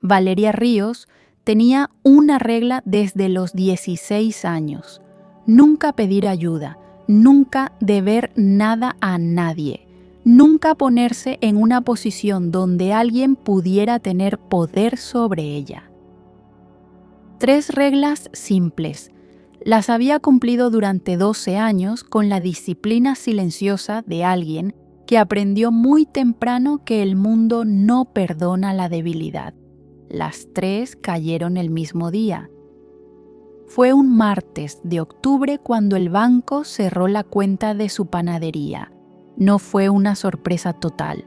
Valeria Ríos tenía una regla desde los 16 años: nunca pedir ayuda, nunca deber nada a nadie, nunca ponerse en una posición donde alguien pudiera tener poder sobre ella. 3 reglas simples. Las había cumplido durante 12 años con la disciplina silenciosa de alguien que aprendió muy temprano que el mundo no perdona la debilidad. Las 3 cayeron el mismo día. Fue un martes de octubre cuando el banco cerró la cuenta de su panadería. No fue una sorpresa total.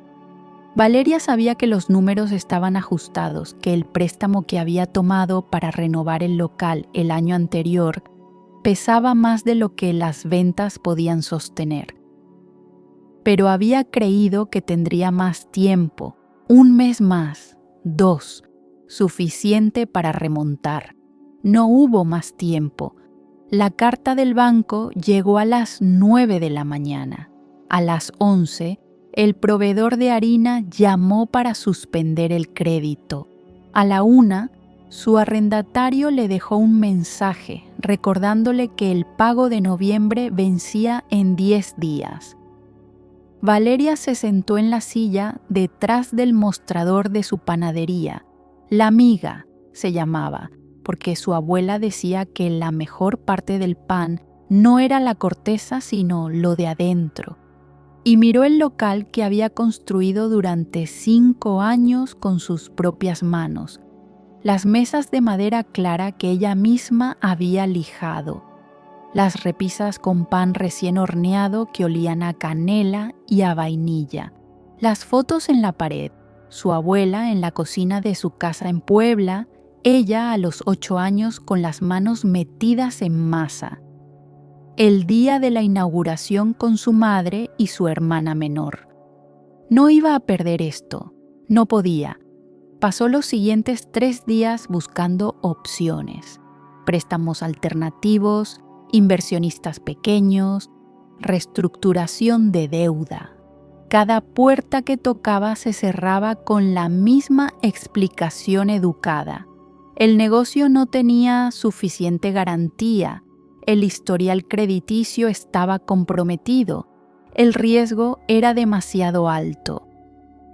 Valeria sabía que los números estaban ajustados, que el préstamo que había tomado para renovar el local el año anterior pesaba más de lo que las ventas podían sostener. Pero había creído que tendría más tiempo, 1 mes más, 2, suficiente para remontar. No hubo más tiempo. La carta del banco llegó a las 9 de la mañana. A las 11, el proveedor de harina llamó para suspender el crédito. A la 1, su arrendatario le dejó un mensaje recordándole que el pago de noviembre vencía en 10 días. Valeria se sentó en la silla detrás del mostrador de su panadería. La Amiga se llamaba, porque su abuela decía que la mejor parte del pan no era la corteza sino lo de adentro. Y miró el local que había construido durante 5 años con sus propias manos, las mesas de madera clara que ella misma había lijado, las repisas con pan recién horneado que olían a canela y a vainilla, las fotos en la pared, su abuela en la cocina de su casa en Puebla, ella a los 8 años con las manos metidas en masa, el día de la inauguración con su madre y su hermana menor. No iba a perder esto, no podía. Pasó los siguientes 3 días buscando opciones, préstamos alternativos, inversionistas pequeños, reestructuración de deuda. Cada puerta que tocaba se cerraba con la misma explicación educada. El negocio no tenía suficiente garantía, el historial crediticio estaba comprometido, el riesgo era demasiado alto.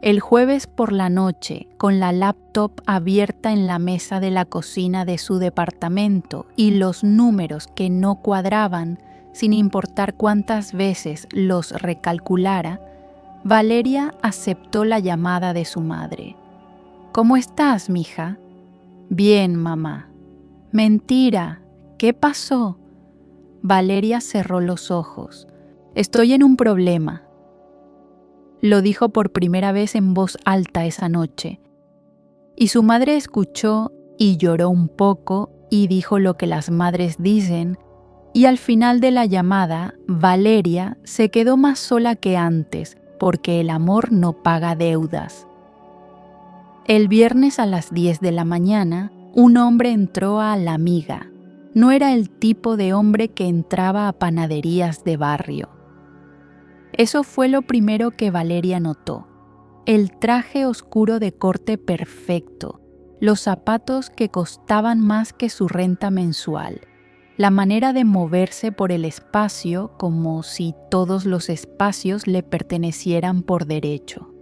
El jueves por la noche, con la laptop abierta en la mesa de la cocina de su departamento y los números que no cuadraban, sin importar cuántas veces los recalculara, Valeria aceptó la llamada de su madre. ¿Cómo estás, mija? Bien, mamá. Mentira. ¿Qué pasó? Valeria cerró los ojos. Estoy en un problema. Lo dijo por primera vez en voz alta esa noche. Y su madre escuchó y lloró un poco y dijo lo que las madres dicen, y al final de la llamada, Valeria se quedó más sola que antes, porque el amor no paga deudas. El viernes a las 10 de la mañana, un hombre entró a La Amiga. No era el tipo de hombre que entraba a panaderías de barrio. Eso fue lo primero que Valeria notó. El traje oscuro de corte perfecto, los zapatos que costaban más que su renta mensual, la manera de moverse por el espacio como si todos los espacios le pertenecieran por derecho.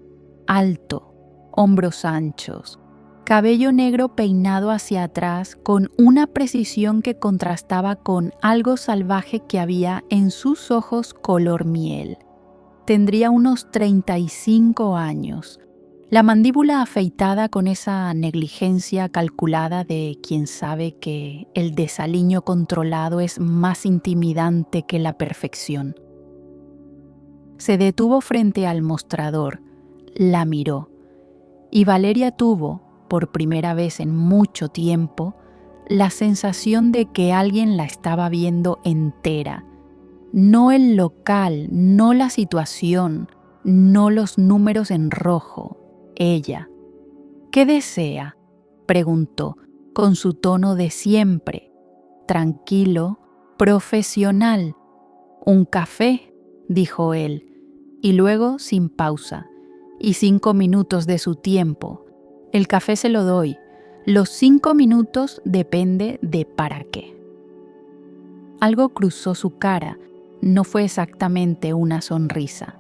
Alto, hombros anchos, cabello negro peinado hacia atrás con una precisión que contrastaba con algo salvaje que había en sus ojos color miel. Tendría unos 35 años, la mandíbula afeitada con esa negligencia calculada de quien sabe que el desaliño controlado es más intimidante que la perfección. Se detuvo frente al mostrador, la miró, y Valeria tuvo, por primera vez en mucho tiempo, la sensación de que alguien la estaba viendo entera. No el local, no la situación, no los números en rojo, ella. ¿Qué desea?, preguntó, con su tono de siempre, tranquilo, profesional. «Un café», dijo él, y luego sin pausa, y 5 minutos de su tiempo. «El café se lo doy. Los 5 minutos depende de para qué. Algo cruzó su cara. No fue exactamente una sonrisa.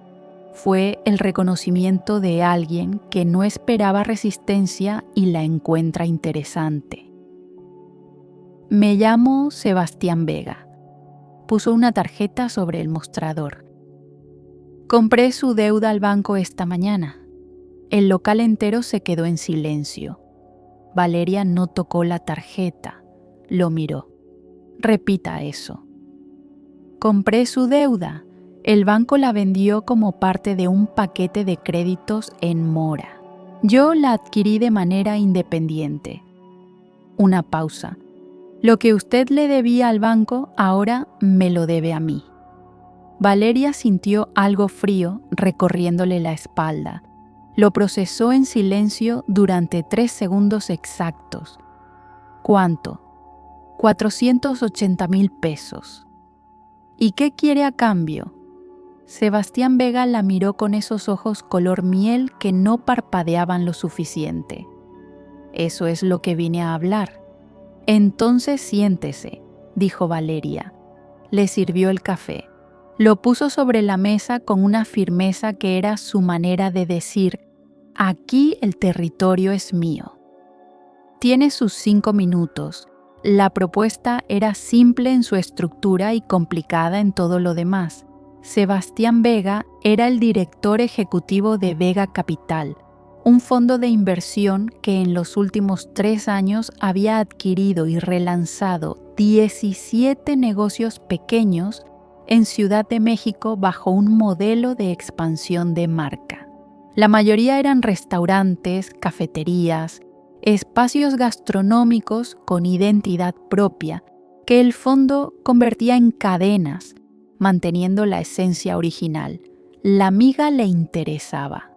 Fue el reconocimiento de alguien que no esperaba resistencia y la encuentra interesante. Me llamo Sebastián Vega. Puso una tarjeta sobre el mostrador. Compré su deuda al banco esta mañana. El local entero se quedó en silencio. Valeria no tocó la tarjeta. Lo miró. Repita eso. Compré su deuda. El banco la vendió como parte de un paquete de créditos en mora. Yo la adquirí de manera independiente. Una pausa. Lo que usted le debía al banco ahora me lo debe a mí. Valeria sintió algo frío recorriéndole la espalda. Lo procesó en silencio durante 3 segundos exactos. ¿Cuánto? 480,000 pesos. ¿Y qué quiere a cambio? Sebastián Vega la miró con esos ojos color miel que no parpadeaban lo suficiente. Eso es lo que vine a hablar. Entonces siéntese, dijo Valeria. Le sirvió el café. Lo puso sobre la mesa con una firmeza que era su manera de decir: aquí el territorio es mío. Tiene sus 5 minutos. La propuesta era simple en su estructura y complicada en todo lo demás. Sebastián Vega era el director ejecutivo de Vega Capital, un fondo de inversión que en los últimos 3 años había adquirido y relanzado 17 negocios pequeños en Ciudad de México bajo un modelo de expansión de marca. La mayoría eran restaurantes, cafeterías, espacios gastronómicos con identidad propia que el fondo convertía en cadenas, manteniendo la esencia original. La miga le interesaba.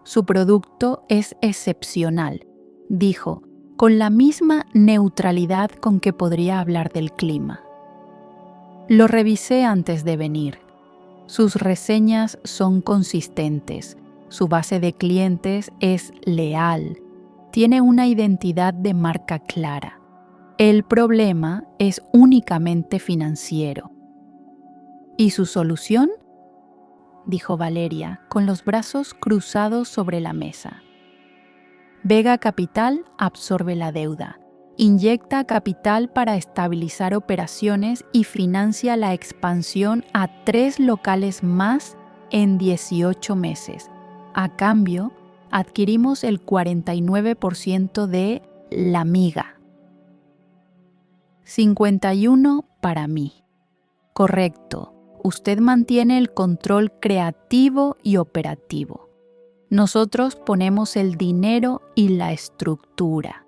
Su producto es excepcional, dijo, con la misma neutralidad con que podría hablar del clima. Lo revisé antes de venir. Sus reseñas son consistentes. Su base de clientes es leal. Tiene una identidad de marca clara. El problema es únicamente financiero. ¿Y su solución?, dijo Valeria, con los brazos cruzados sobre la mesa. Vega Capital absorbe la deuda, inyecta capital para estabilizar operaciones y financia la expansión a 3 locales más en 18 meses. A cambio, adquirimos el 49% de la miga. 51 para mí. Correcto. Usted mantiene el control creativo y operativo. Nosotros ponemos el dinero y la estructura.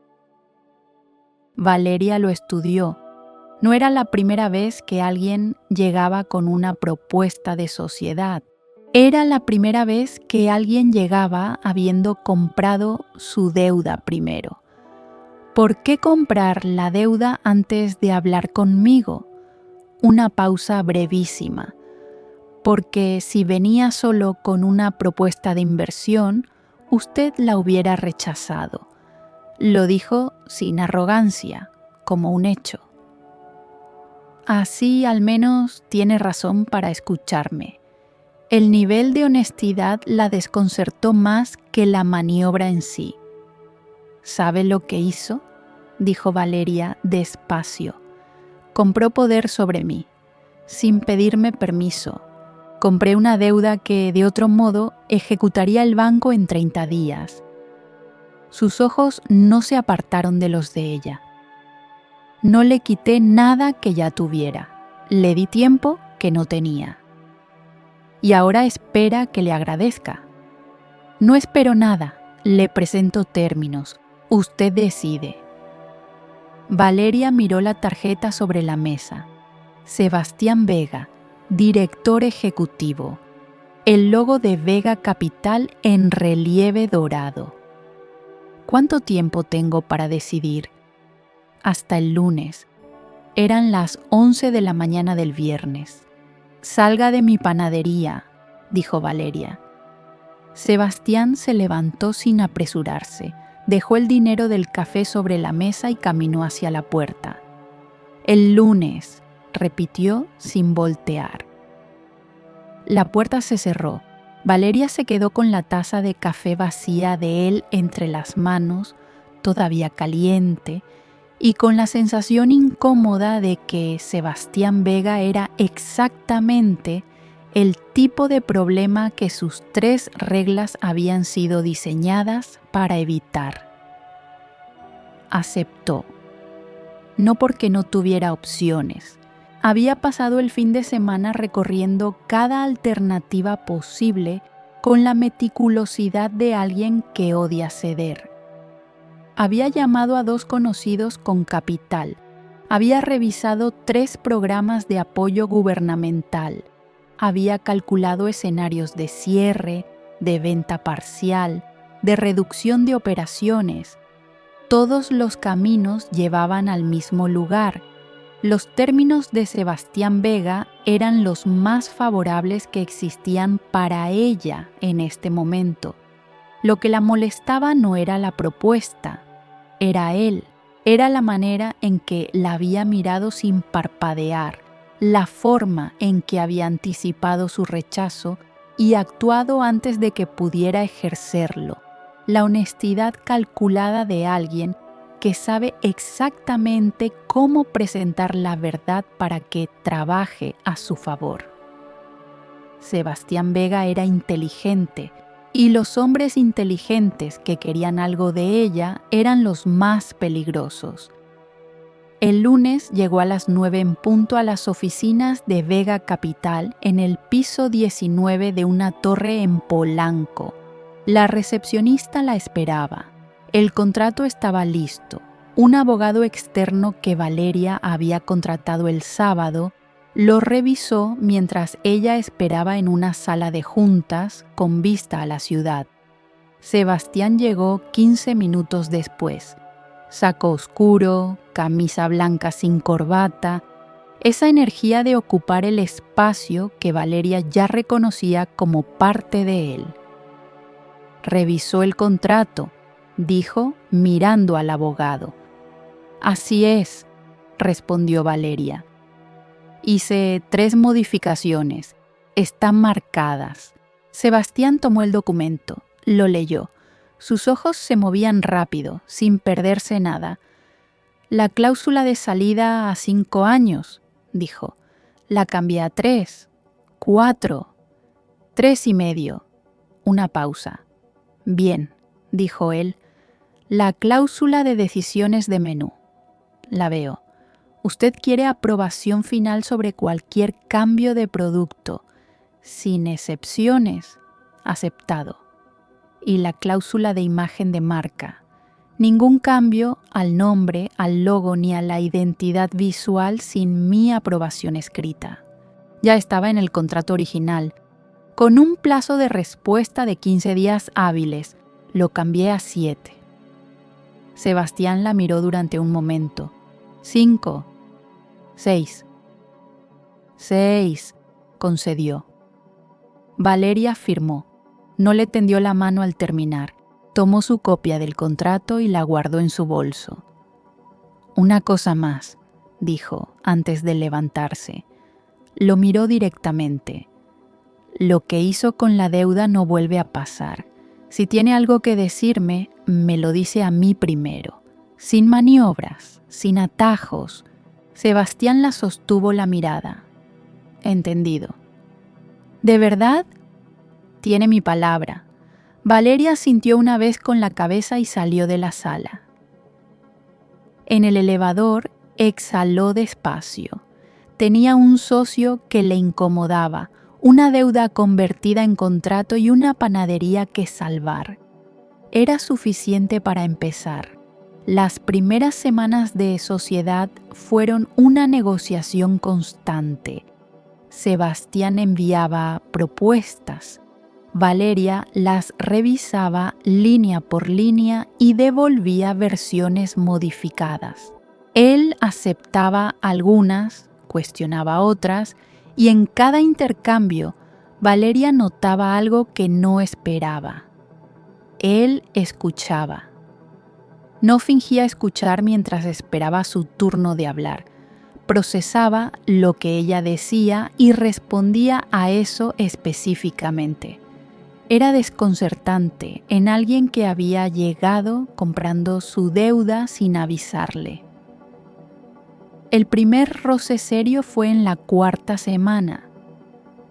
Valeria lo estudió. No era la primera vez que alguien llegaba con una propuesta de sociedad. Era la primera vez que alguien llegaba habiendo comprado su deuda primero. ¿Por qué comprar la deuda antes de hablar conmigo? Una pausa brevísima, porque si venía solo con una propuesta de inversión, usted la hubiera rechazado. Lo dijo sin arrogancia, como un hecho. Así al menos tiene razón para escucharme. El nivel de honestidad la desconcertó más que la maniobra en sí. ¿Sabe lo que hizo?, dijo Valeria despacio. Compró poder sobre mí, sin pedirme permiso. Compré una deuda que, de otro modo, ejecutaría el banco en 30 días. Sus ojos no se apartaron de los de ella. No le quité nada que ya tuviera. Le di tiempo que no tenía. Y ahora espera que le agradezca. No espero nada. Le presento términos. Usted decide. Valeria miró la tarjeta sobre la mesa. Sebastián Vega, director ejecutivo. El logo de Vega Capital en relieve dorado. ¿Cuánto tiempo tengo para decidir? Hasta el lunes. Eran las 11 de la mañana del viernes. Salga de mi panadería, dijo Valeria. Sebastián se levantó sin apresurarse. dejó el dinero del café sobre la mesa y caminó hacia la puerta. «El lunes», repitió sin voltear. La puerta se cerró. Valeria se quedó con la taza de café vacía de él entre las manos, todavía caliente, y con la sensación incómoda de que Sebastián Vega era exactamente el tipo de problema que sus 3 reglas habían sido diseñadas para evitar. Aceptó. No porque no tuviera opciones. Había pasado el fin de semana recorriendo cada alternativa posible con la meticulosidad de alguien que odia ceder. Había llamado a 2 conocidos con capital. Había revisado 3 programas de apoyo gubernamental. Había calculado escenarios de cierre, de venta parcial, de reducción de operaciones. Todos los caminos llevaban al mismo lugar. Los términos de Sebastián Vega eran los más favorables que existían para ella en este momento. Lo que la molestaba no era la propuesta, era él, era la manera en que la había mirado sin parpadear, la forma en que había anticipado su rechazo y actuado antes de que pudiera ejercerlo, la honestidad calculada de alguien que sabe exactamente cómo presentar la verdad para que trabaje a su favor. Sebastián Vega era inteligente, y los hombres inteligentes que querían algo de ella eran los más peligrosos. El lunes llegó a las 9 en punto a las oficinas de Vega Capital en el piso 19 de una torre en Polanco. La recepcionista la esperaba. El contrato estaba listo. Un abogado externo que Valeria había contratado el sábado lo revisó mientras ella esperaba en una sala de juntas con vista a la ciudad. Sebastián llegó 15 minutos después. Saco oscuro, camisa blanca sin corbata, esa energía de ocupar el espacio que Valeria ya reconocía como parte de él. Revisó el contrato, dijo mirando al abogado. «Así es», respondió Valeria. «Hice 3 modificaciones. Están marcadas». Sebastián tomó el documento, lo leyó. Sus ojos se movían rápido, sin perderse nada. «La cláusula de salida a 5 años», dijo. «La cambié a 3, 4, 3,5». Una pausa. «Bien», dijo él. «La cláusula de decisiones de menú. La veo. Usted quiere aprobación final sobre cualquier cambio de producto, sin excepciones. Aceptado. Y la cláusula de imagen de marca. Ningún cambio al nombre, al logo ni a la identidad visual sin mi aprobación escrita. Ya estaba en el contrato original. Con un plazo de respuesta de 15 días hábiles, lo cambié a 7. Sebastián la miró durante un momento. 5, 6. 6, concedió. Valeria firmó. No le tendió la mano al terminar. Tomó su copia del contrato y la guardó en su bolso. «Una cosa más», dijo antes de levantarse. Lo miró directamente. «Lo que hizo con la deuda no vuelve a pasar. Si tiene algo que decirme, me lo dice a mí primero. Sin maniobras, sin atajos». Sebastián la sostuvo la mirada. «Entendido». «¿De verdad?» «Tiene mi palabra». Valeria asintió una vez con la cabeza y salió de la sala. En el elevador exhaló despacio. Tenía un socio que le incomodaba, una deuda convertida en contrato y una panadería que salvar. Era suficiente para empezar. Las primeras semanas de sociedad fueron una negociación constante. Sebastián enviaba propuestas. Valeria las revisaba línea por línea y devolvía versiones modificadas. Él aceptaba algunas, cuestionaba otras, y en cada intercambio Valeria notaba algo que no esperaba. Él escuchaba. No fingía escuchar mientras esperaba su turno de hablar. Procesaba lo que ella decía y respondía a eso específicamente. Era desconcertante en alguien que había llegado comprando su deuda sin avisarle. El primer roce serio fue en la 4ª semana.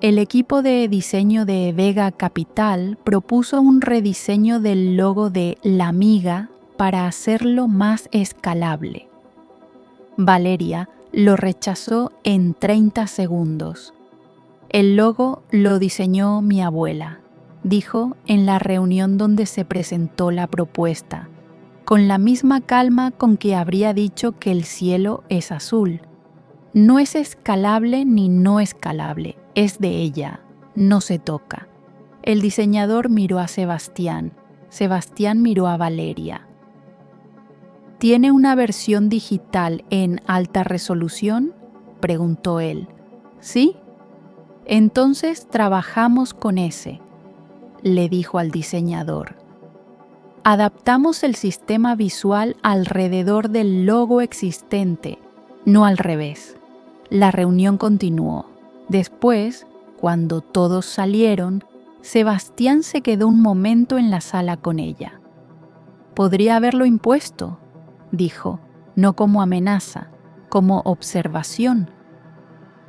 El equipo de diseño de Vega Capital propuso un rediseño del logo de La Amiga para hacerlo más escalable. Valeria lo rechazó en 30 segundos. El logo lo diseñó mi abuela, dijo en la reunión donde se presentó la propuesta, con la misma calma con que habría dicho que el cielo es azul. No es escalable ni no escalable, es de ella, no se toca. El diseñador miró a Sebastián, Sebastián miró a Valeria. ¿Tiene una versión digital en alta resolución?, preguntó él. ¿Sí? Entonces trabajamos con ese, le dijo al diseñador. Adaptamos el sistema visual alrededor del logo existente, no al revés. La reunión continuó. Después, cuando todos salieron, Sebastián se quedó un momento en la sala con ella. Podría haberlo impuesto, dijo, no como amenaza, como observación.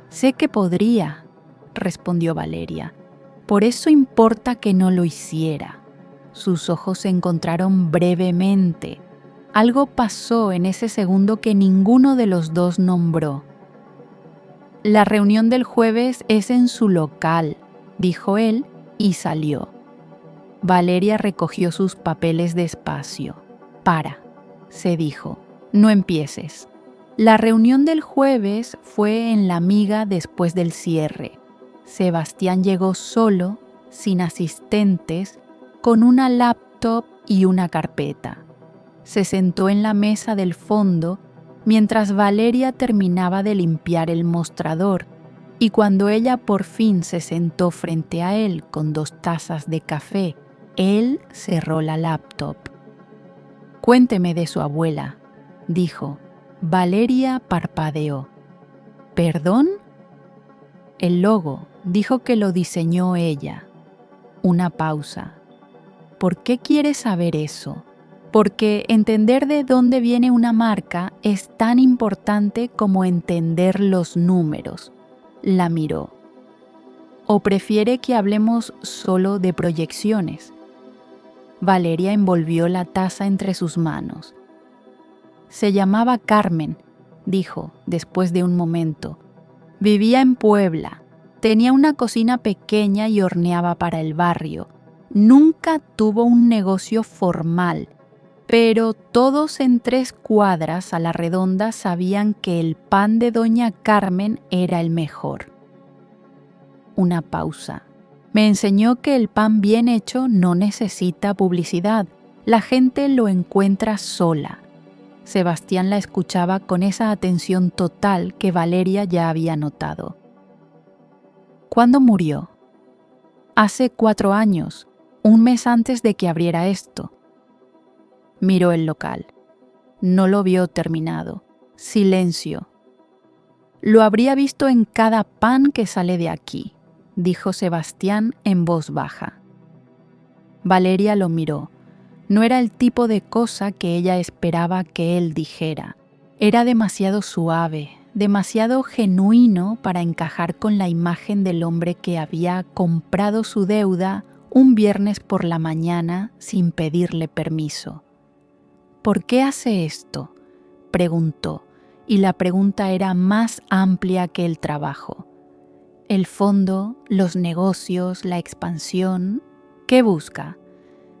Sé que podría, respondió Valeria. Por eso importa que no lo hiciera. Sus ojos se encontraron brevemente. Algo pasó en ese segundo que ninguno de los dos nombró. La reunión del jueves es en su local, dijo él y salió. Valeria recogió sus papeles despacio. Para, se dijo, no empieces. La reunión del jueves fue en La Amiga después del cierre. Sebastián llegó solo, sin asistentes, con una laptop y una carpeta. Se sentó en la mesa del fondo mientras Valeria terminaba de limpiar el mostrador, y cuando ella por fin se sentó frente a él con 2 tazas de café, él cerró la laptop. Cuénteme de su abuela, dijo. Valeria parpadeó. ¿Perdón? El logo, dijo que lo diseñó ella. Una pausa. ¿Por qué quiere saber eso? Porque entender de dónde viene una marca es tan importante como entender los números. La miró. ¿O prefiere que hablemos solo de proyecciones? Valeria envolvió la taza entre sus manos. Se llamaba Carmen, dijo después de un momento. Vivía en Puebla. Tenía una cocina pequeña y horneaba para el barrio. Nunca tuvo un negocio formal, pero todos en 3 cuadras a la redonda sabían que el pan de Doña Carmen era el mejor. Una pausa. Me enseñó que el pan bien hecho no necesita publicidad. La gente lo encuentra sola. Sebastián la escuchaba con esa atención total que Valeria ya había notado. ¿Cuándo murió? Hace 4 años, un mes antes de que abriera esto. Miró el local. No lo vio terminado. Silencio. Lo habría visto en cada pan que sale de aquí, dijo Sebastián en voz baja. Valeria lo miró. No era el tipo de cosa que ella esperaba que él dijera. Era demasiado suave, demasiado genuino para encajar con la imagen del hombre que había comprado su deuda un viernes por la mañana sin pedirle permiso. ¿Por qué hace esto?, preguntó, y la pregunta era más amplia que el trabajo. El fondo, los negocios, la expansión, ¿qué busca?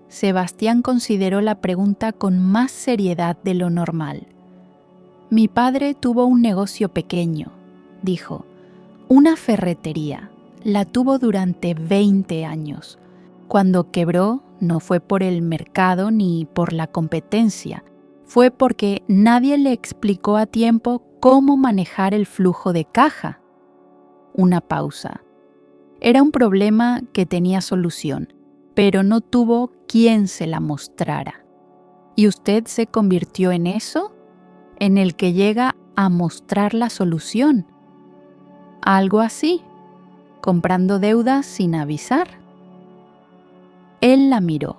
Sebastián consideró la pregunta con más seriedad de lo normal. Mi padre tuvo un negocio pequeño, dijo, una ferretería. La tuvo durante 20 años. Cuando quebró, no fue por el mercado ni por la competencia, fue porque nadie le explicó a tiempo cómo manejar el flujo de caja. Una pausa. Era un problema que tenía solución, pero no tuvo quien se la mostrara. ¿Y usted se convirtió en eso? En el que llega a mostrar la solución. Algo así, comprando deudas sin avisar. Él la miró.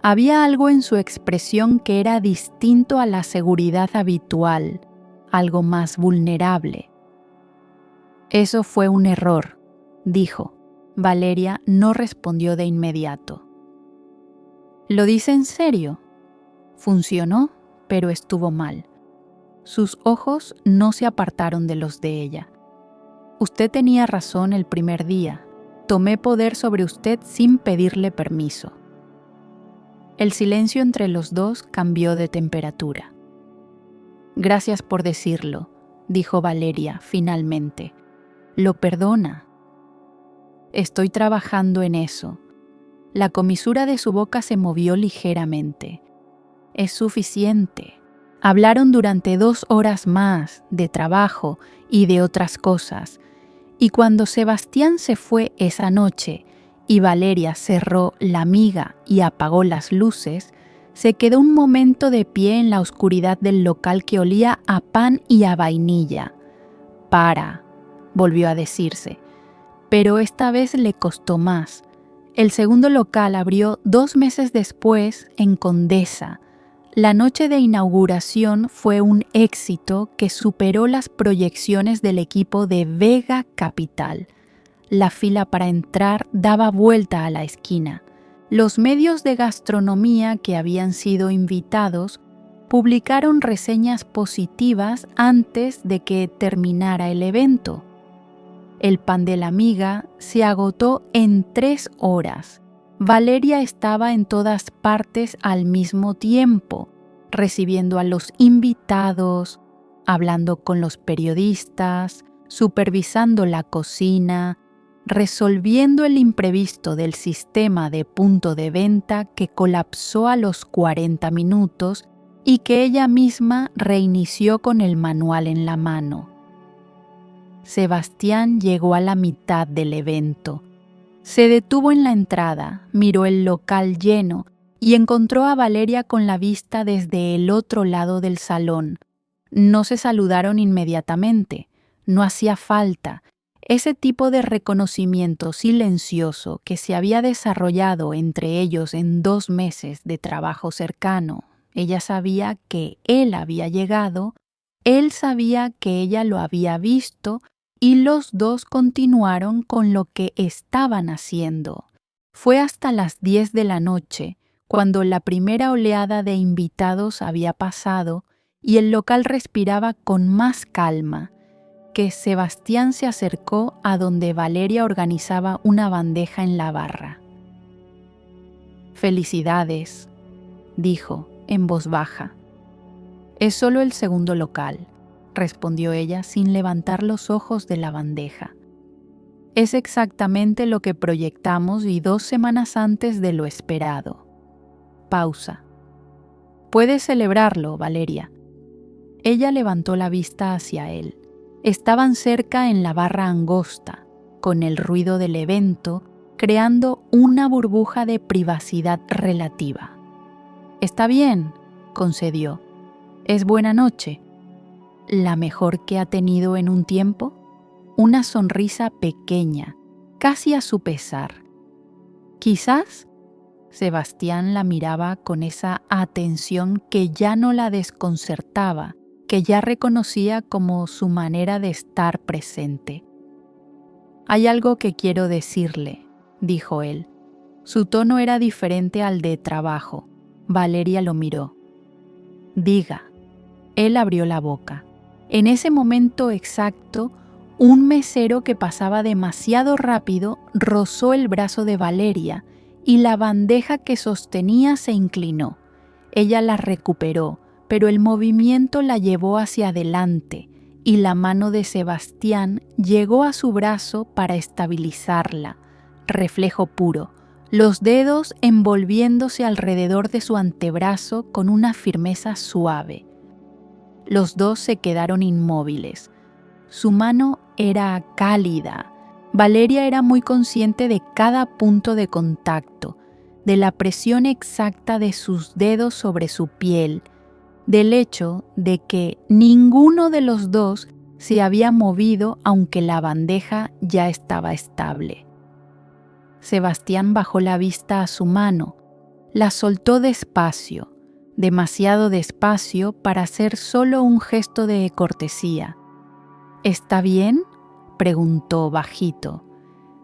Había algo en su expresión que era distinto a la seguridad habitual, algo más vulnerable. Eso fue un error, dijo. Valeria no respondió de inmediato. ¿Lo dice en serio? Funcionó, pero estuvo mal. Sus ojos no se apartaron de los de ella. Usted tenía razón el primer día. Tomé poder sobre usted sin pedirle permiso. El silencio entre los dos cambió de temperatura. Gracias por decirlo, dijo Valeria finalmente. Lo perdona. Estoy trabajando en eso. La comisura de su boca se movió ligeramente. Es suficiente. Hablaron durante 2 horas más de trabajo y de otras cosas, y cuando Sebastián se fue esa noche y Valeria cerró la miga y apagó las luces, se quedó un momento de pie en la oscuridad del local que olía a pan y a vainilla. «Para», volvió a decirse, pero esta vez le costó más. El segundo local abrió 2 meses después en Condesa. La noche de inauguración fue un éxito que superó las proyecciones del equipo de Vega Capital. La fila para entrar daba vuelta a la esquina. Los medios de gastronomía que habían sido invitados publicaron reseñas positivas antes de que terminara el evento. El pan de la miga se agotó en 3 horas. Valeria estaba en todas partes al mismo tiempo, recibiendo a los invitados, hablando con los periodistas, supervisando la cocina, resolviendo el imprevisto del sistema de punto de venta que colapsó a los 40 minutos y que ella misma reinició con el manual en la mano. Sebastián llegó a la mitad del evento. Se detuvo en la entrada, miró el local lleno y encontró a Valeria con la vista desde el otro lado del salón. No se saludaron inmediatamente, no hacía falta. Ese tipo de reconocimiento silencioso que se había desarrollado entre ellos en 2 meses de trabajo cercano. Ella sabía que él había llegado, él sabía que ella lo había visto, y los dos continuaron con lo que estaban haciendo. Fue hasta las 10 de la noche, cuando la primera oleada de invitados había pasado y el local respiraba con más calma, que Sebastián se acercó a donde Valeria organizaba una bandeja en la barra. «Felicidades», dijo en voz baja. «Es solo el segundo local», respondió ella sin levantar los ojos de la bandeja. «Es exactamente lo que proyectamos y 2 semanas antes de lo esperado». Pausa. «Puedes celebrarlo, Valeria». Ella levantó la vista hacia él. Estaban cerca en la barra angosta, con el ruido del evento, creando una burbuja de privacidad relativa. «Está bien», concedió. «Es buena noche». ¿La mejor que ha tenido en un tiempo? Una sonrisa pequeña, casi a su pesar. ¿Quizás? Sebastián la miraba con esa atención que ya no la desconcertaba, que ya reconocía como su manera de estar presente. «Hay algo que quiero decirle», dijo él. Su tono era diferente al de trabajo. Valeria lo miró. «Diga». Él abrió la boca. En ese momento exacto, un mesero que pasaba demasiado rápido rozó el brazo de Valeria y la bandeja que sostenía se inclinó. Ella la recuperó, pero el movimiento la llevó hacia adelante y la mano de Sebastián llegó a su brazo para estabilizarla. Reflejo puro, los dedos envolviéndose alrededor de su antebrazo con una firmeza suave. Los dos se quedaron inmóviles. Su mano era cálida. Valeria era muy consciente de cada punto de contacto, de la presión exacta de sus dedos sobre su piel, del hecho de que ninguno de los dos se había movido aunque la bandeja ya estaba estable. Sebastián bajó la vista a su mano, la soltó despacio, demasiado despacio para hacer solo un gesto de cortesía. ¿Está bien?, preguntó bajito.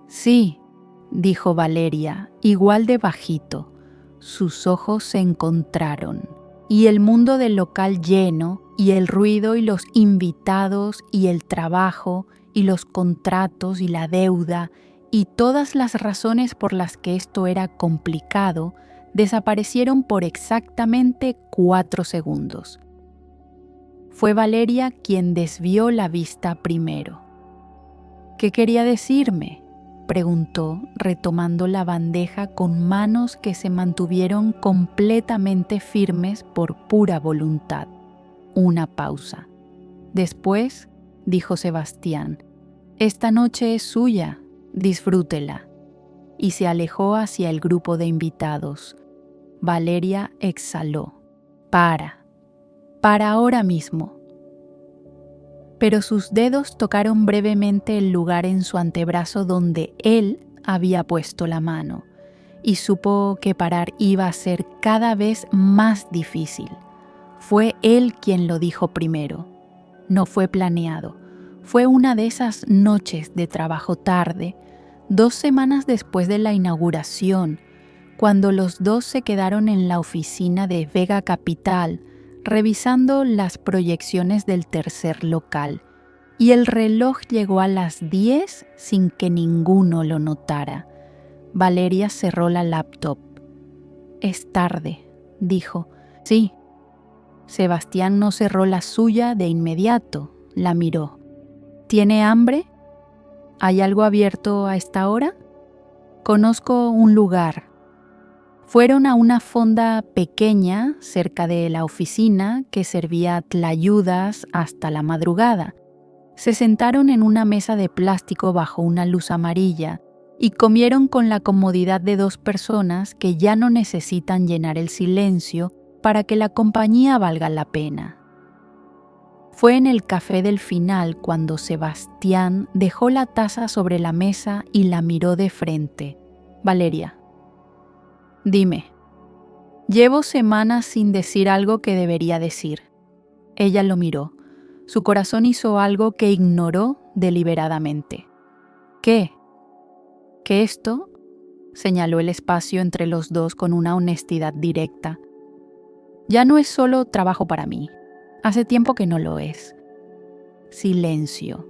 Sí, dijo Valeria, igual de bajito. Sus ojos se encontraron, y el mundo del local lleno, y el ruido y los invitados, y el trabajo, y los contratos y la deuda, y todas las razones por las que esto era complicado, desaparecieron por exactamente 4 segundos. Fue Valeria quien desvió la vista primero. ¿Qué quería decirme?, preguntó, retomando la bandeja con manos que se mantuvieron completamente firmes por pura voluntad. Una pausa. Después, dijo Sebastián, «Esta noche es suya, disfrútela». Y se alejó hacia el grupo de invitados. Valeria exhaló. Para ahora mismo. Pero sus dedos tocaron brevemente el lugar en su antebrazo donde él había puesto la mano, y supo que parar iba a ser cada vez más difícil. Fue él quien lo dijo primero. No fue planeado. Fue una de esas noches de trabajo tarde, 2 semanas después de la inauguración, cuando los dos se quedaron en la oficina de Vega Capital, revisando las proyecciones del tercer local, y el reloj llegó a las 10 sin que ninguno lo notara. Valeria cerró la laptop. «Es tarde», dijo. «Sí». Sebastián no cerró la suya de inmediato, la miró. «¿Tiene hambre? ¿Hay algo abierto a esta hora? Conozco un lugar». Fueron a una fonda pequeña cerca de la oficina que servía tlayudas hasta la madrugada. Se sentaron en una mesa de plástico bajo una luz amarilla y comieron con la comodidad de 2 personas que ya no necesitan llenar el silencio para que la compañía valga la pena. Fue en el café del final cuando Sebastián dejó la taza sobre la mesa y la miró de frente. «Valeria, dime, llevo semanas sin decir algo que debería decir». Ella lo miró. Su corazón hizo algo que ignoró deliberadamente. «¿Qué?» «Que esto», señaló el espacio entre los dos con una honestidad directa, «ya no es solo trabajo para mí. Hace tiempo que no lo es». Silencio.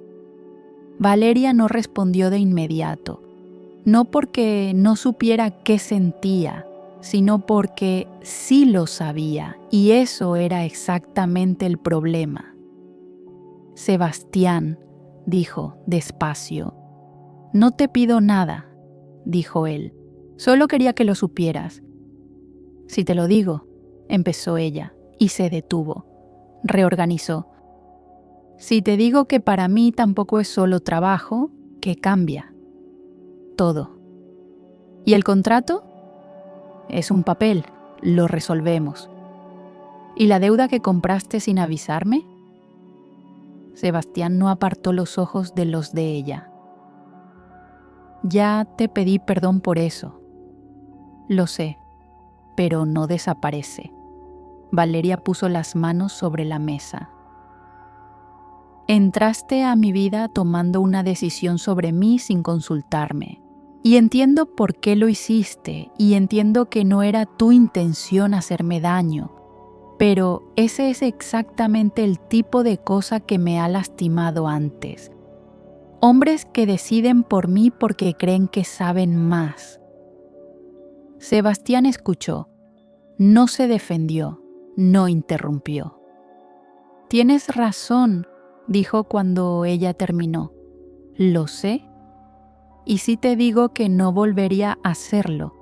Valeria no respondió de inmediato. No porque no supiera qué sentía, sino porque sí lo sabía, y eso era exactamente el problema. «Sebastián», dijo despacio. «No te pido nada», dijo él. «Solo quería que lo supieras». «Si te lo digo», empezó ella, y se detuvo. Reorganizó. «Si te digo que para mí tampoco es solo trabajo, ¿qué cambia?» «Todo». «¿Y el contrato?» «Es un papel, lo resolvemos». «¿Y la deuda que compraste sin avisarme?» Sebastián no apartó los ojos de los de ella. «Ya te pedí perdón por eso». «Lo sé, pero no desaparece». Valeria puso las manos sobre la mesa. «Entraste a mi vida tomando una decisión sobre mí sin consultarme. Y entiendo por qué lo hiciste, y entiendo que no era tu intención hacerme daño, pero ese es exactamente el tipo de cosa que me ha lastimado antes. Hombres que deciden por mí porque creen que saben más». Sebastián escuchó. No se defendió, no interrumpió. «Tienes razón», dijo cuando ella terminó. «Lo sé. Y si te digo que no volvería a hacerlo,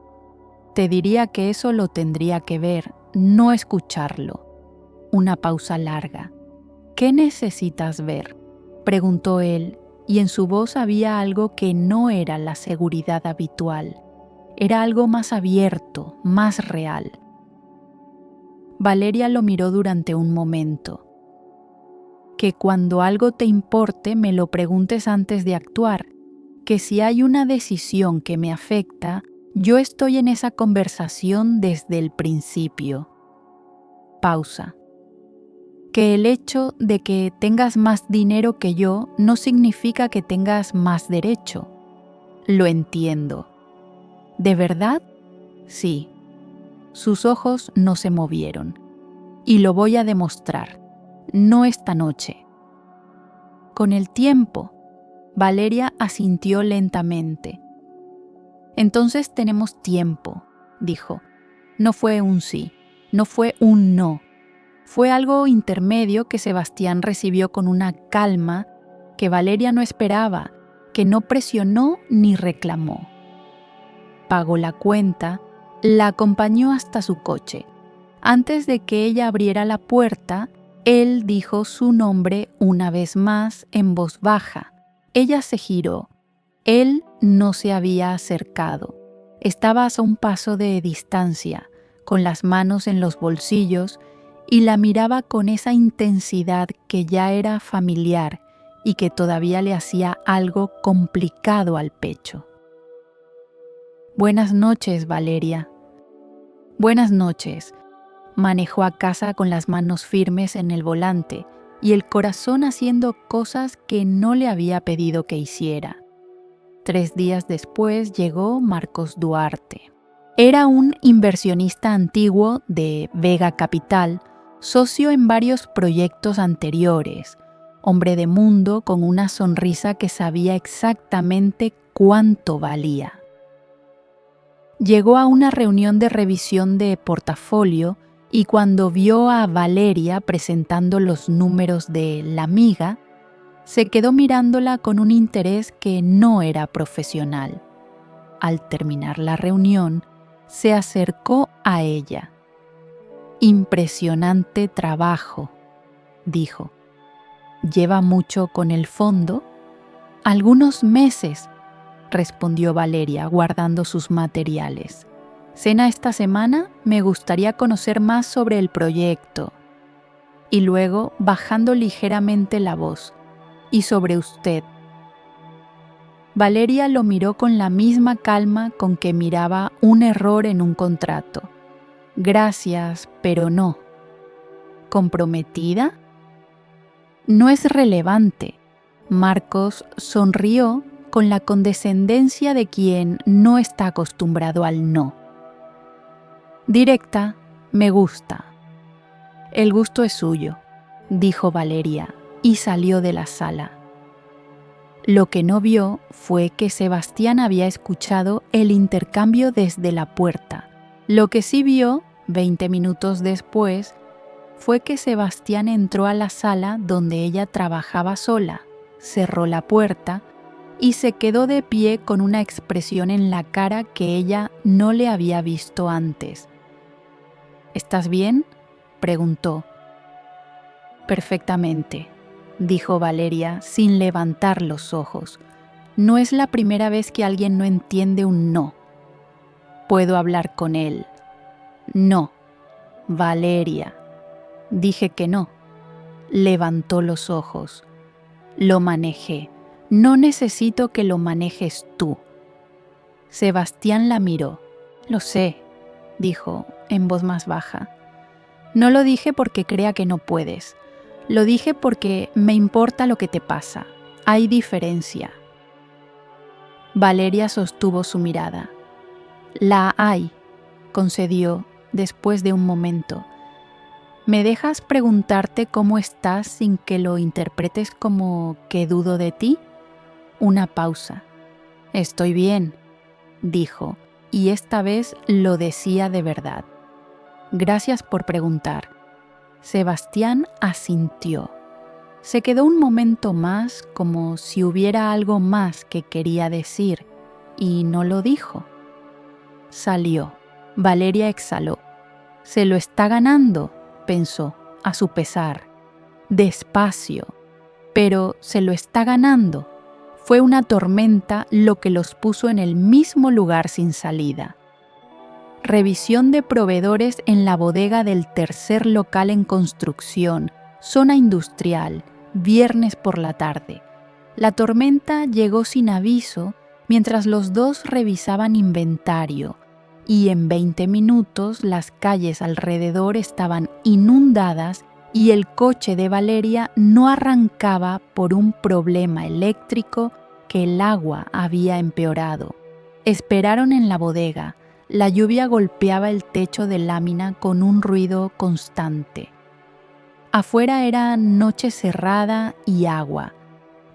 te diría que eso lo tendría que ver, no escucharlo». Una pausa larga. «¿Qué necesitas ver?», preguntó él, y en su voz había algo que no era la seguridad habitual. Era algo más abierto, más real. Valeria lo miró durante un momento. Que cuando algo te importe me lo preguntes antes de actuar, que si hay una decisión que me afecta, yo estoy en esa conversación desde el principio. Pausa. Que el hecho de que tengas más dinero que yo no significa que tengas más derecho. Lo entiendo. ¿De verdad? Sí. Sus ojos no se movieron. Y lo voy a demostrar. No esta noche. Con el tiempo, Valeria asintió lentamente. Entonces tenemos tiempo, dijo. No fue un sí, no fue un no. Fue algo intermedio que Sebastián recibió con una calma que Valeria no esperaba, que no presionó ni reclamó. Pagó la cuenta, la acompañó hasta su coche. Antes de que ella abriera la puerta, él dijo su nombre una vez más en voz baja. Ella se giró. Él no se había acercado. Estaba a un paso de distancia, con las manos en los bolsillos, y la miraba con esa intensidad que ya era familiar y que todavía le hacía algo complicado al pecho. Buenas noches, Valeria. Buenas noches. Manejó a casa con las manos firmes en el volante y el corazón haciendo cosas que no le había pedido que hiciera. 3 días después llegó Marcos Duarte. Era un inversionista antiguo de Vega Capital, socio en varios proyectos anteriores, hombre de mundo con una sonrisa que sabía exactamente cuánto valía. Llegó a una reunión de revisión de portafolio y cuando vio a Valeria presentando los números de La Amiga, se quedó mirándola con un interés que no era profesional. Al terminar la reunión, se acercó a ella. Impresionante trabajo, dijo. ¿Lleva mucho con el fondo? Algunos meses, respondió Valeria guardando sus materiales. Cena esta semana, me gustaría conocer más sobre el proyecto. Y luego, bajando ligeramente la voz, y sobre usted. Valeria lo miró con la misma calma con que miraba un error en un contrato. Gracias, pero no. ¿Comprometida? No es relevante. Marcos sonrió con la condescendencia de quien no está acostumbrado al no. Directa, me gusta. El gusto es suyo, dijo Valeria, y salió de la sala. Lo que no vio fue que Sebastián había escuchado el intercambio desde la puerta. Lo que sí vio, 20 minutos después, fue que Sebastián entró a la sala donde ella trabajaba sola, cerró la puerta y se quedó de pie con una expresión en la cara que ella no le había visto antes. ¿Estás bien?, preguntó. Perfectamente, dijo Valeria sin levantar los ojos. No es la primera vez que alguien no entiende un no. Puedo hablar con él. No, Valeria. Dije que no. Levantó los ojos. Lo manejé. No necesito que lo manejes tú. Sebastián la miró. Lo sé, dijo en voz más baja. No lo dije porque crea que no puedes. Lo dije porque me importa lo que te pasa. Hay diferencia. Valeria sostuvo su mirada. La hay, concedió después de un momento. ¿Me dejas preguntarte cómo estás sin que lo interpretes como que dudo de ti? Una pausa. Estoy bien, dijo, y esta vez lo decía de verdad. Gracias por preguntar. Sebastián asintió. Se quedó un momento más como si hubiera algo más que quería decir, y no lo dijo. Salió. Valeria exhaló. Se lo está ganando, pensó, a su pesar. Despacio. Pero se lo está ganando. Fue una tormenta lo que los puso en el mismo lugar sin salida. Revisión de proveedores en la bodega del tercer local en construcción, zona industrial, viernes por la tarde. La tormenta llegó sin aviso mientras los dos revisaban inventario, y en 20 minutos las calles alrededor estaban inundadas y el coche de Valeria no arrancaba por un problema eléctrico que el agua había empeorado. Esperaron en la bodega. La lluvia golpeaba el techo de lámina con un ruido constante. Afuera era noche cerrada y agua.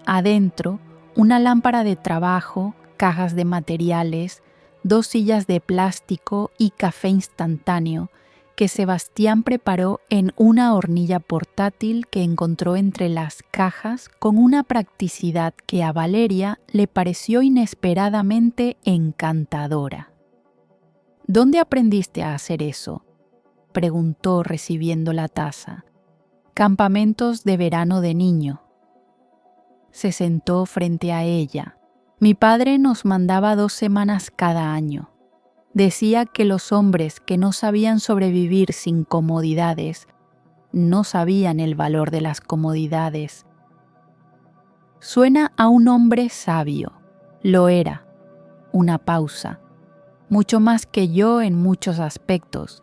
Adentro, una lámpara de trabajo, cajas de materiales, 2 sillas de plástico y café instantáneo que Sebastián preparó en una hornilla portátil que encontró entre las cajas con una practicidad que a Valeria le pareció inesperadamente encantadora. ¿Dónde aprendiste a hacer eso?, preguntó recibiendo la taza. Campamentos de verano de niño. Se sentó frente a ella. Mi padre nos mandaba 2 semanas cada año. Decía que los hombres que no sabían sobrevivir sin comodidades no sabían el valor de las comodidades. Suena a un hombre sabio. Lo era. Una pausa. Mucho más que yo en muchos aspectos.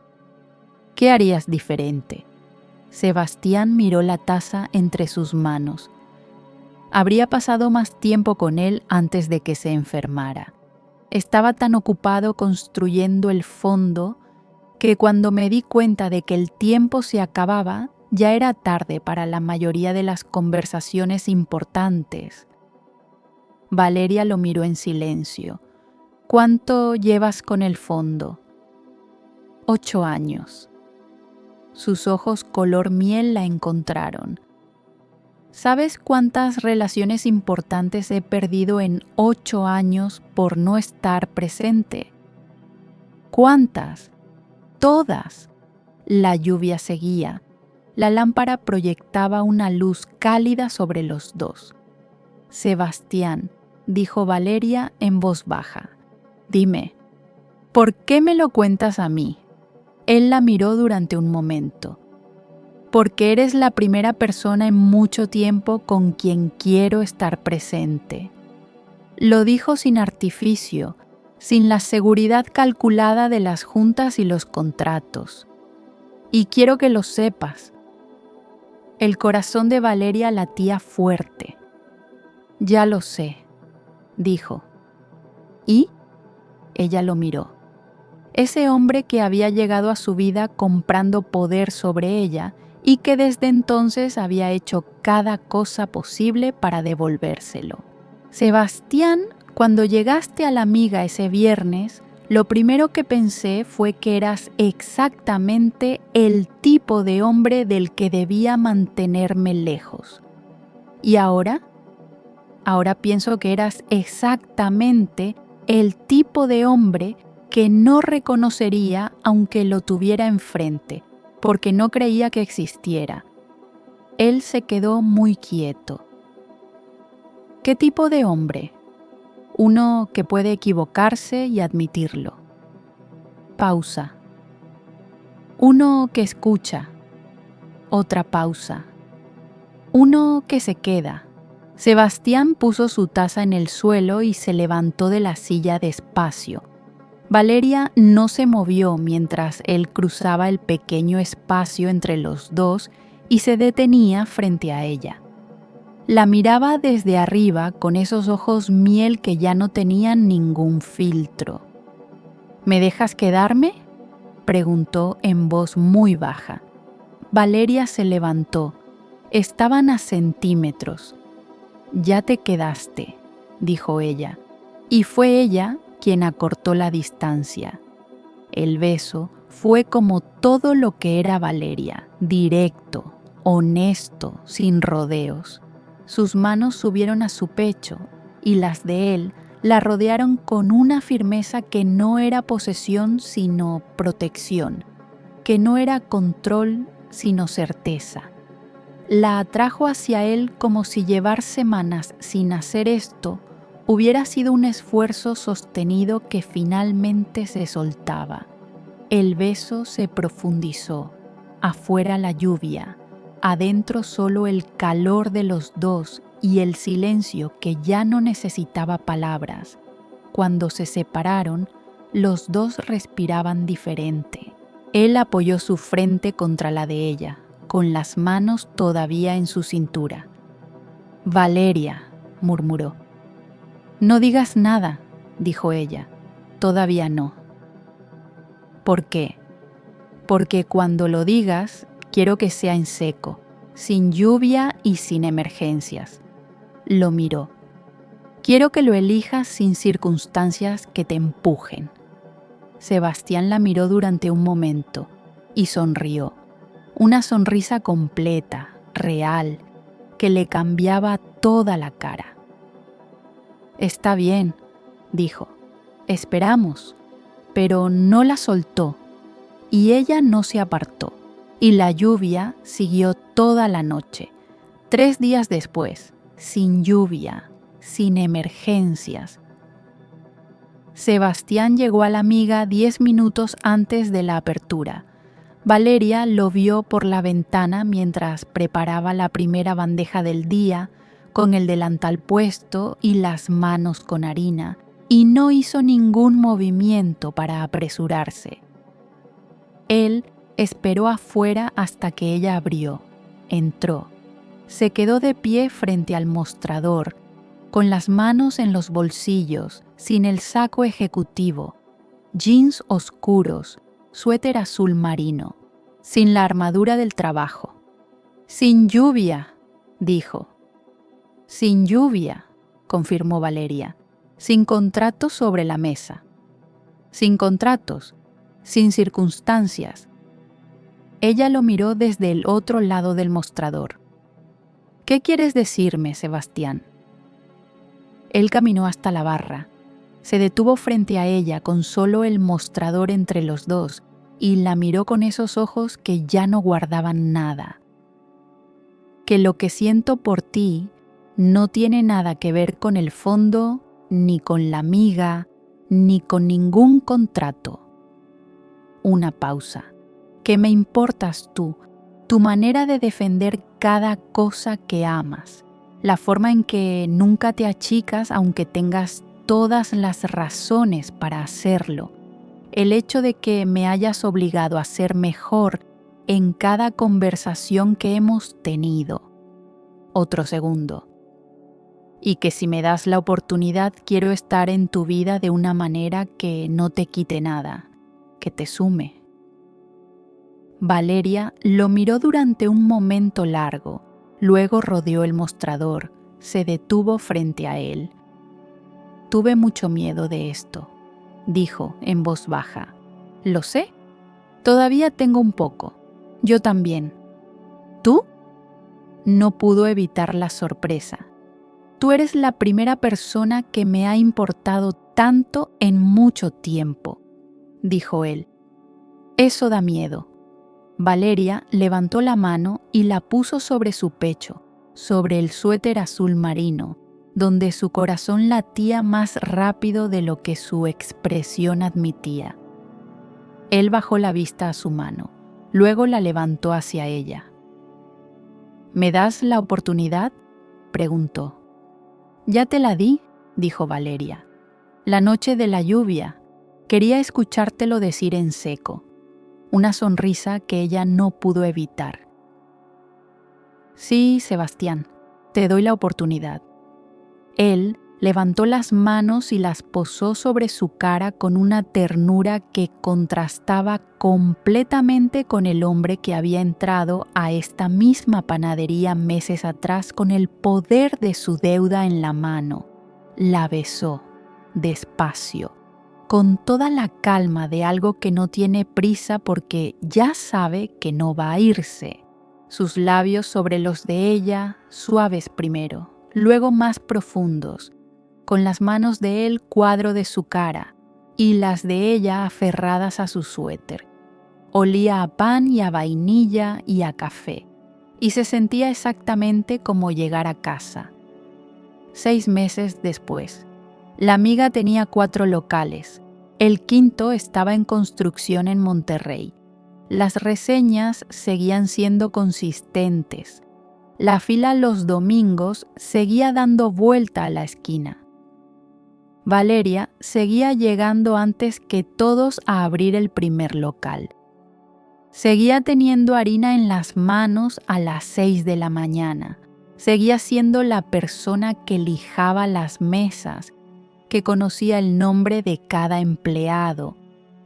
¿Qué harías diferente? Sebastián miró la taza entre sus manos. Habría pasado más tiempo con él antes de que se enfermara. Estaba tan ocupado construyendo el fondo que cuando me di cuenta de que el tiempo se acababa, ya era tarde para la mayoría de las conversaciones importantes. Valeria lo miró en silencio. ¿Cuánto llevas con el fondo? 8 años. Sus ojos color miel la encontraron. ¿Sabes cuántas relaciones importantes he perdido en 8 años por no estar presente? ¿Cuántas? Todas. La lluvia seguía. La lámpara proyectaba una luz cálida sobre los dos. Sebastián, dijo Valeria en voz baja. Dime, ¿por qué me lo cuentas a mí? Él la miró durante un momento. Porque eres la primera persona en mucho tiempo con quien quiero estar presente. Lo dijo sin artificio, sin la seguridad calculada de las juntas y los contratos. Y quiero que lo sepas. El corazón de Valeria latía fuerte. Ya lo sé, dijo. ¿Y? Ella lo miró. Ese hombre que había llegado a su vida comprando poder sobre ella y que desde entonces había hecho cada cosa posible para devolvérselo. Sebastián, cuando llegaste a la amiga ese viernes, lo primero que pensé fue que eras exactamente el tipo de hombre del que debía mantenerme lejos. ¿Y ahora? Ahora pienso que eras exactamente el tipo de hombre que no reconocería aunque lo tuviera enfrente, porque no creía que existiera. Él se quedó muy quieto. ¿Qué tipo de hombre? Uno que puede equivocarse y admitirlo. Pausa. Uno que escucha. Otra pausa. Uno que se queda. Sebastián puso su taza en el suelo y se levantó de la silla despacio. Valeria no se movió mientras él cruzaba el pequeño espacio entre los dos y se detenía frente a ella. La miraba desde arriba con esos ojos miel que ya no tenían ningún filtro. ¿Me dejas quedarme?, preguntó en voz muy baja. Valeria se levantó. Estaban a centímetros. «Ya te quedaste», dijo ella, y fue ella quien acortó la distancia. El beso fue como todo lo que era Valeria, directo, honesto, sin rodeos. Sus manos subieron a su pecho y las de él la rodearon con una firmeza que no era posesión sino protección, que no era control sino certeza. La atrajo hacia él como si llevar semanas sin hacer esto hubiera sido un esfuerzo sostenido que finalmente se soltaba. El beso se profundizó. Afuera la lluvia, adentro solo el calor de los dos y el silencio que ya no necesitaba palabras. Cuando se separaron, los dos respiraban diferente. Él apoyó su frente contra la de ella, con las manos todavía en su cintura. «Valeria», murmuró. «No digas nada», dijo ella. «Todavía no». «¿Por qué?» «Porque cuando lo digas, quiero que sea en seco, sin lluvia y sin emergencias». Lo miró. «Quiero que lo elijas sin circunstancias que te empujen». Sebastián la miró durante un momento y sonrió. Una sonrisa completa, real, que le cambiaba toda la cara. «Está bien», dijo. «Esperamos». Pero no la soltó, y ella no se apartó, y la lluvia siguió toda la noche. 3 días después, sin lluvia, sin emergencias. Sebastián llegó a la amiga 10 minutos antes de la apertura. Valeria lo vio por la ventana mientras preparaba la primera bandeja del día, con el delantal puesto y las manos con harina, y no hizo ningún movimiento para apresurarse. Él esperó afuera hasta que ella abrió. Entró. Se quedó de pie frente al mostrador, con las manos en los bolsillos, sin el saco ejecutivo, jeans oscuros, suéter azul marino, sin la armadura del trabajo. «Sin lluvia», dijo. «Sin lluvia», confirmó Valeria. «Sin contratos sobre la mesa». «Sin contratos, sin circunstancias». Ella lo miró desde el otro lado del mostrador. «¿Qué quieres decirme, Sebastián?» Él caminó hasta la barra. Se detuvo frente a ella con solo el mostrador entre los dos y la miró con esos ojos que ya no guardaban nada. «Que lo que siento por ti no tiene nada que ver con el fondo, ni con la amiga, ni con ningún contrato». Una pausa. «¿Qué me importas tú? Tu manera de defender cada cosa que amas, la forma en que nunca te achicas aunque tengas todas las razones para hacerlo, el hecho de que me hayas obligado a ser mejor en cada conversación que hemos tenido». Otro segundo. «Y que si me das la oportunidad quiero estar en tu vida de una manera que no te quite nada, que te sume». Valeria lo miró durante un momento largo, luego rodeó el mostrador, se detuvo frente a él. «Tuve mucho miedo de esto», dijo en voz baja. «Lo sé. Todavía tengo un poco. Yo también». «¿Tú?» No pudo evitar la sorpresa. «Tú eres la primera persona que me ha importado tanto en mucho tiempo», dijo él. «Eso da miedo». Valeria levantó la mano y la puso sobre su pecho, sobre el suéter azul marino, donde su corazón latía más rápido de lo que su expresión admitía. Él bajó la vista a su mano, luego la levantó hacia ella. «¿Me das la oportunidad?», preguntó. «Ya te la di», dijo Valeria. «La noche de la lluvia. Quería escuchártelo decir en seco». Una sonrisa que ella no pudo evitar. «Sí, Sebastián, te doy la oportunidad». Él levantó las manos y las posó sobre su cara con una ternura que contrastaba completamente con el hombre que había entrado a esta misma panadería meses atrás con el poder de su deuda en la mano. La besó, despacio, con toda la calma de algo que no tiene prisa porque ya sabe que no va a irse. Sus labios sobre los de ella, suaves primero, luego más profundos, con las manos de él cuadro de su cara y las de ella aferradas a su suéter. Olía a pan y a vainilla y a café. y se sentía exactamente como llegar a casa. 6 meses después, la amiga tenía 4 locales. El quinto estaba en construcción en Monterrey. Las reseñas seguían siendo consistentes. La fila los domingos seguía dando vuelta a la esquina. Valeria seguía llegando antes que todos a abrir el primer local. Seguía teniendo harina en las manos a las 6 de la mañana. Seguía siendo la persona que lijaba las mesas, que conocía el nombre de cada empleado,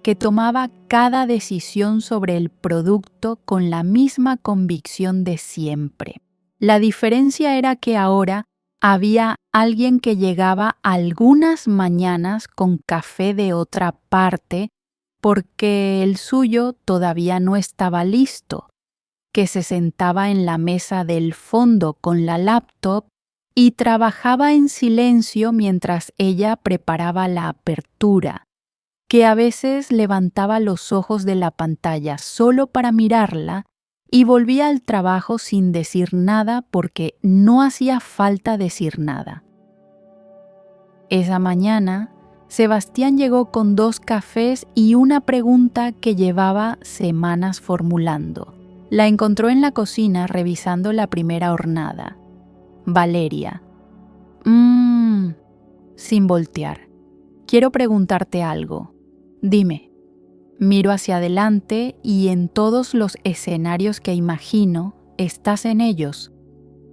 que tomaba cada decisión sobre el producto con la misma convicción de siempre. La diferencia era que ahora había alguien que llegaba algunas mañanas con café de otra parte porque el suyo todavía no estaba listo, que se sentaba en la mesa del fondo con la laptop y trabajaba en silencio mientras ella preparaba la apertura, que a veces levantaba los ojos de la pantalla solo para mirarla y volvía al trabajo sin decir nada porque no hacía falta decir nada. Esa mañana, Sebastián llegó con 2 cafés y una pregunta que llevaba semanas formulando. La encontró en la cocina revisando la primera hornada. Valeria. Sin voltear. Quiero preguntarte algo. Dime. Miro hacia adelante y en todos los escenarios que imagino, estás en ellos.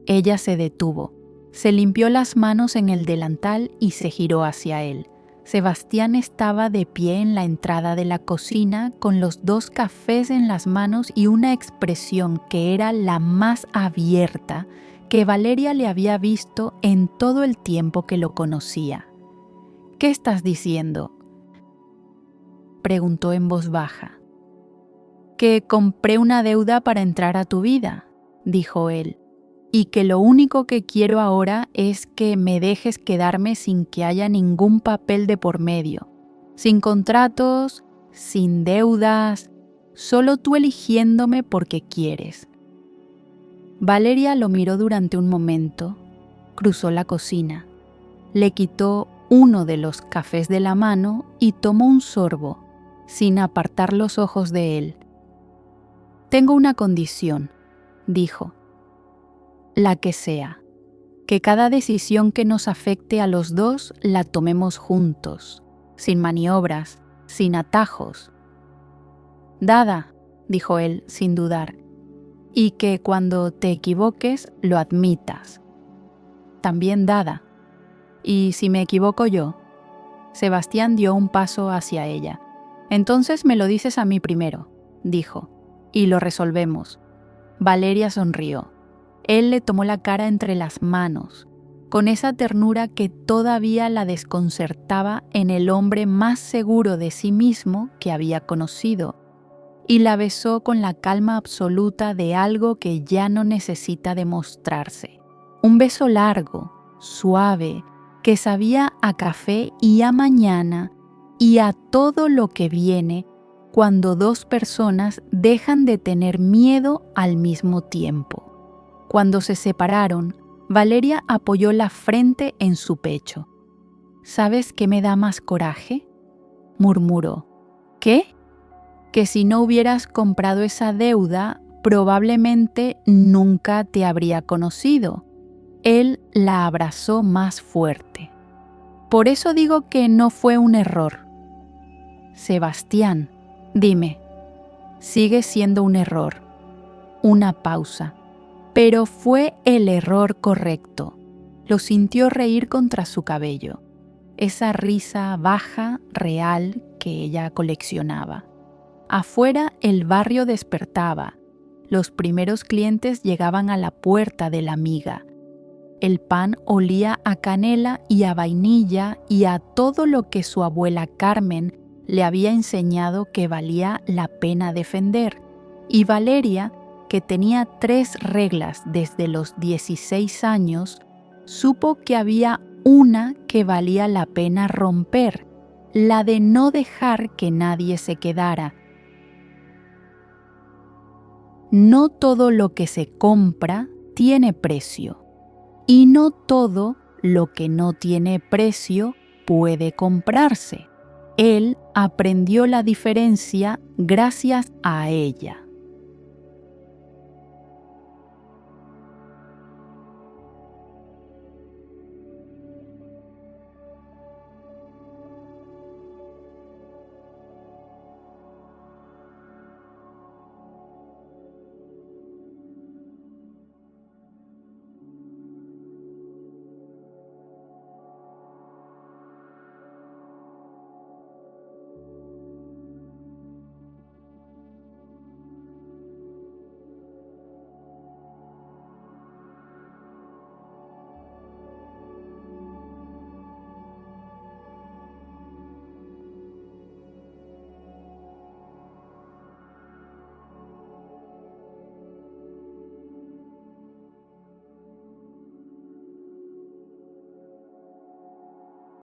Ella se detuvo. Se limpió las manos en el delantal y se giró hacia él. Sebastián estaba de pie en la entrada de la cocina con los 2 cafés en las manos y una expresión que era la más abierta que Valeria le había visto en todo el tiempo que lo conocía. ¿Qué estás diciendo?, preguntó en voz baja. Que compré una deuda para entrar a tu vida, dijo él, y que lo único que quiero ahora es que me dejes quedarme sin que haya ningún papel de por medio, sin contratos, sin deudas, solo tú eligiéndome porque quieres. Valeria lo miró durante un momento, cruzó la cocina, le quitó uno de los cafés de la mano y tomó un sorbo, sin apartar los ojos de él. Tengo una condición, dijo. La que sea, que cada decisión que nos afecte a los 2 la tomemos juntos, sin maniobras, sin atajos. Dada, dijo él sin dudar, y que cuando te equivoques lo admitas. También dada. ¿Y si me equivoco yo? Sebastián dio un paso hacia ella. Entonces me lo dices a mí primero, dijo, y lo resolvemos. Valeria sonrió. Él le tomó la cara entre las manos, con esa ternura que todavía la desconcertaba en el hombre más seguro de sí mismo que había conocido, y la besó con la calma absoluta de algo que ya no necesita demostrarse. Un beso largo, suave, que sabía a café y a mañana y a todo lo que viene cuando 2 personas dejan de tener miedo al mismo tiempo. Cuando se separaron, Valeria apoyó la frente en su pecho. ¿Sabes qué me da más coraje?, murmuró. ¿Qué? Que si no hubieras comprado esa deuda, probablemente nunca te habría conocido. Él la abrazó más fuerte. Por eso digo que no fue un error. Sebastián, dime, sigue siendo un error. Una pausa. Pero fue el error correcto. Lo sintió reír contra su cabello. Esa risa baja, real, que ella coleccionaba. Afuera el barrio despertaba. Los primeros clientes llegaban a la puerta de la amiga. El pan olía a canela y a vainilla y a todo lo que su abuela Carmen le había enseñado que valía la pena defender. Y Valeria, que tenía 3 reglas desde los 16 años, supo que había una que valía la pena romper, la de no dejar que nadie se quedara. No todo lo que se compra tiene precio, y no todo lo que no tiene precio puede comprarse. Él aprendió la diferencia gracias a ella.